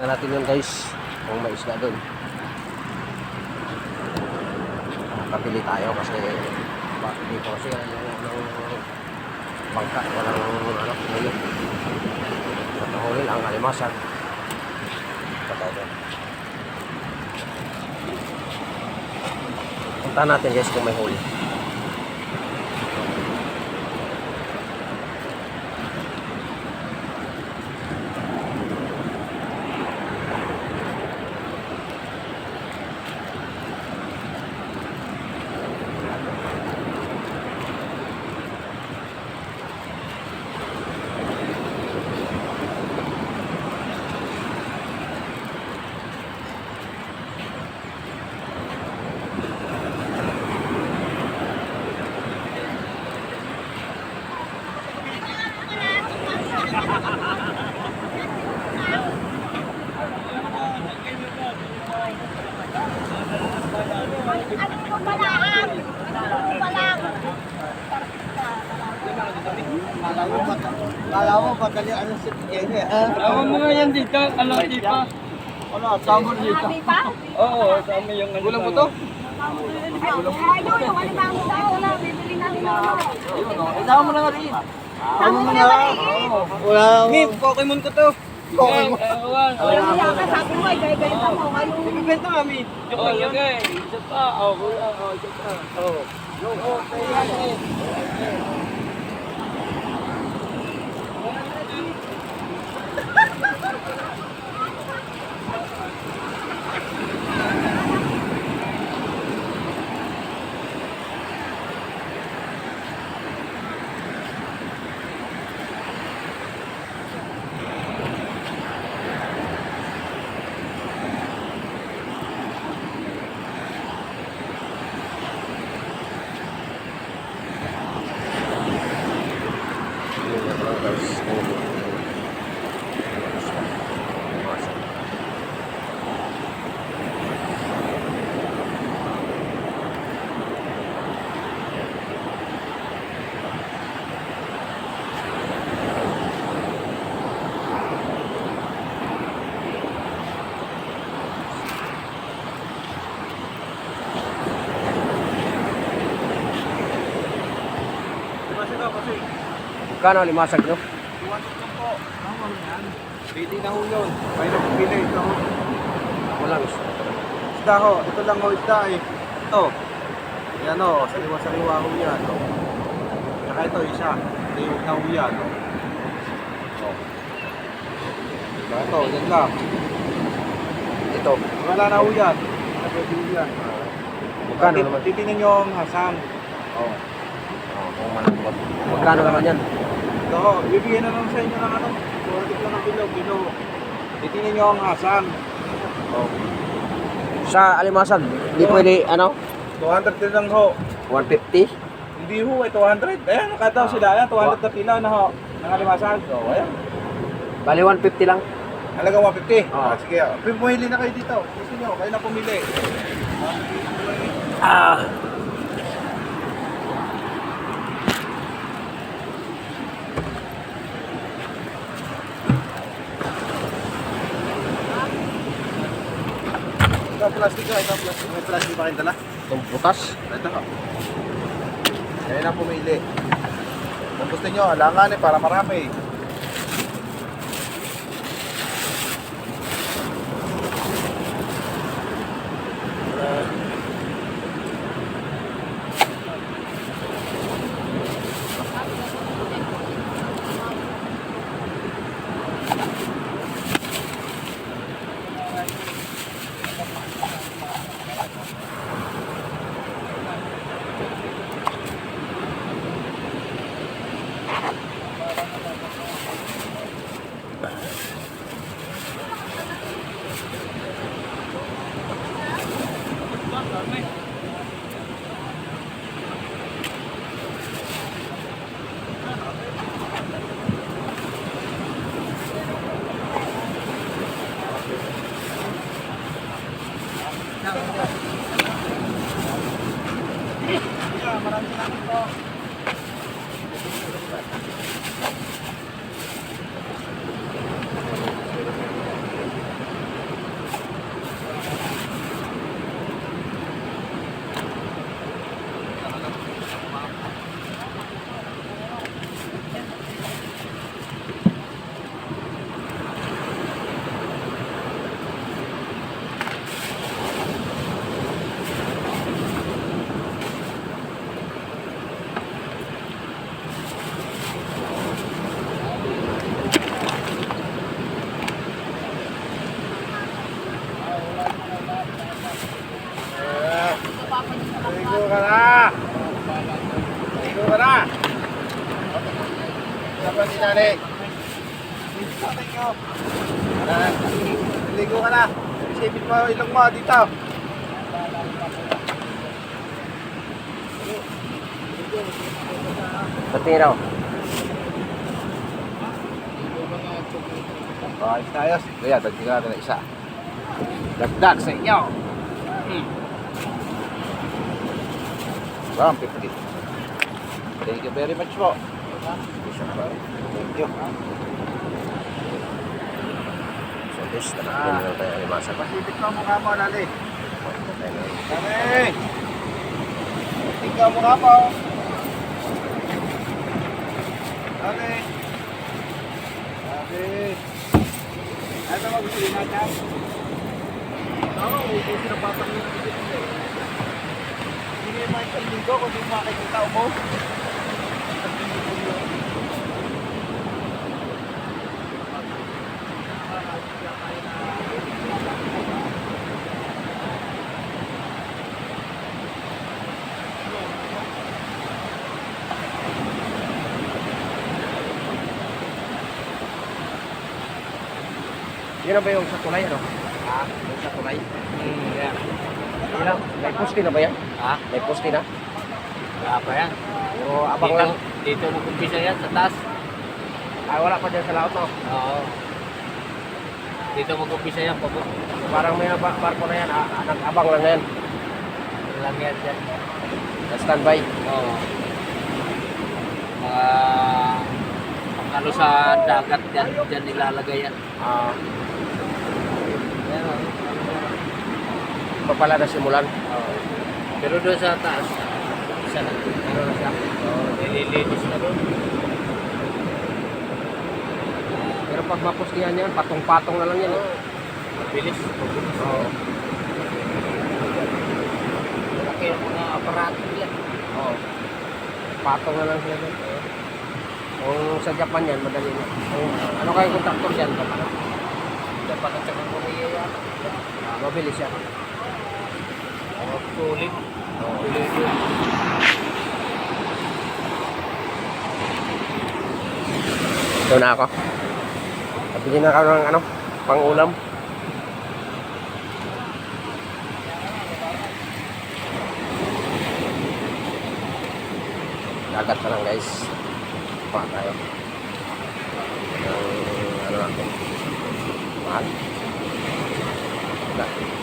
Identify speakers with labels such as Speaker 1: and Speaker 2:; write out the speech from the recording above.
Speaker 1: Na natin yun guys, kung may isda doon. Kapili tayo kasi dito kasi walang bangka, walang ngayon. At nahuli ang alimasag. Patay doon. Punta natin guys kung may huli.
Speaker 2: Kala mo pagkali ano si Jenny.
Speaker 3: Awan mo nga yan dito, ano dito?
Speaker 2: Ano, sabon dito.
Speaker 3: Oo, sama yung ano.
Speaker 2: Gulang mo to?
Speaker 4: Ayaw, yung alimango daw. Wala, bibili namin ng
Speaker 2: Isama mo na nga rin. Ano mo na? Wala.
Speaker 3: Mim, Pokemon ko to.
Speaker 2: Pokemon.
Speaker 3: Ewan.
Speaker 4: Wala ka sabi mo, gaya-gaya mo.
Speaker 3: Ibibenta kami. Oo, lagay. Isa pa. Oo, kulang. Oo, isa pa. Oo.
Speaker 1: Kano limasag nyo?
Speaker 2: Pili na ho yun. Kaya na pumili ito.
Speaker 1: Walang isda.
Speaker 2: Isda ho. Ito lang ho isda eh. Ito. Yan o. Sariwa-sariwa ho yan. Saka ito isa. Ito na ho yan. Ito. Yan lang.
Speaker 1: Ito.
Speaker 2: Wala na ho yan. Pwede ho yan.
Speaker 1: Magkano naman?
Speaker 2: Titingnan nyo ang hasang.
Speaker 1: Oo. Kung malambot. Magkano naman yan?
Speaker 2: Ito ho. Bibigyan na lang sa inyo ng ano. Kuhatik lang ng bilog. Titingnan nyo ang hasang.
Speaker 1: Sa alimasag, hindi pwede ano?
Speaker 2: 200 din lang ho.
Speaker 1: 150?
Speaker 2: Hindi ho, ay 200. Ayan, nakataw sila. Ayan, 200 na kilo na ho. Nangalimasan. So, ayan.
Speaker 1: Bali 150 lang.
Speaker 2: Halaga 150.
Speaker 1: Oo.
Speaker 2: Sige, pumili na kayo dito. Gusto nyo, kayo na pumili.
Speaker 1: Ah.
Speaker 2: Ito ang plastic ho, ito ang plastic. May plastic pa kayong dala?
Speaker 1: Itong putas.
Speaker 2: Ito ho. Kayo na pumili. Kung gusto nyo, alangan para marami. Maraming salamat po. nani. Thank you. Ligo ka na. Isipin mo yung ilong mo dito.
Speaker 1: Pati raw.
Speaker 2: Ayos na ayos. Kaya, dagdagan natin na isa. Dagdag sa inyo. Bam, 50. Thank you very much po. Thank you.
Speaker 1: So this, talagang na tayo alimasa pa.
Speaker 2: Pasipit mo ang mukha mo, Lali. Lali! Tingnan mo mukha mo. Lali! Lali! Ano mo gusto rin natin? Oo, gusto na papangin ang isip mo. Hindi mo yung linggo kung di mo makikita mo.
Speaker 1: Yun na ba yung sa tulay, ano? Ha? Yung sa tulay?
Speaker 3: Yeah.
Speaker 1: Yun lang. May poste na ba yan?
Speaker 3: Ha?
Speaker 1: May poste na?
Speaker 3: Wala pa yan.
Speaker 1: O abang lang?
Speaker 3: Dito mo kumpisa yan sa taas.
Speaker 1: Ay, wala pa dyan sa laot, no?
Speaker 3: Oo. Dito mo kumpisa yan, pabot.
Speaker 1: Parang may barko na yan, nag-abang lang na yan.
Speaker 3: Lang yan dyan.
Speaker 1: Na-standby.
Speaker 3: Oo. Mga ano sa dagat dyan nilalagay yan. Yan o.
Speaker 1: Pa pala na simulan.
Speaker 3: Oo. Pero doon sa taas, isa na. Ano na siya? Oo. Nililinis na doon.
Speaker 1: Pero pag mapustihan yan, patong-patong na lang yan. Eh.
Speaker 3: Mabilis.
Speaker 1: Oo.
Speaker 3: Laki yung mga aparato nila.
Speaker 1: Oo. Patong na lang sila doon. Kung sa Japan yan, madali na. Kung ano kayo kontraktor dyan, Japan.
Speaker 3: Japan at saka Korea yan.
Speaker 1: Mabilis yan.
Speaker 3: Sulit. Sulit yun.
Speaker 1: Ito na ako. Pabili na ako ng ano, pang-ulam. Dagat na lang guys. Pa tayo. Ano natin? Mahal. Wala.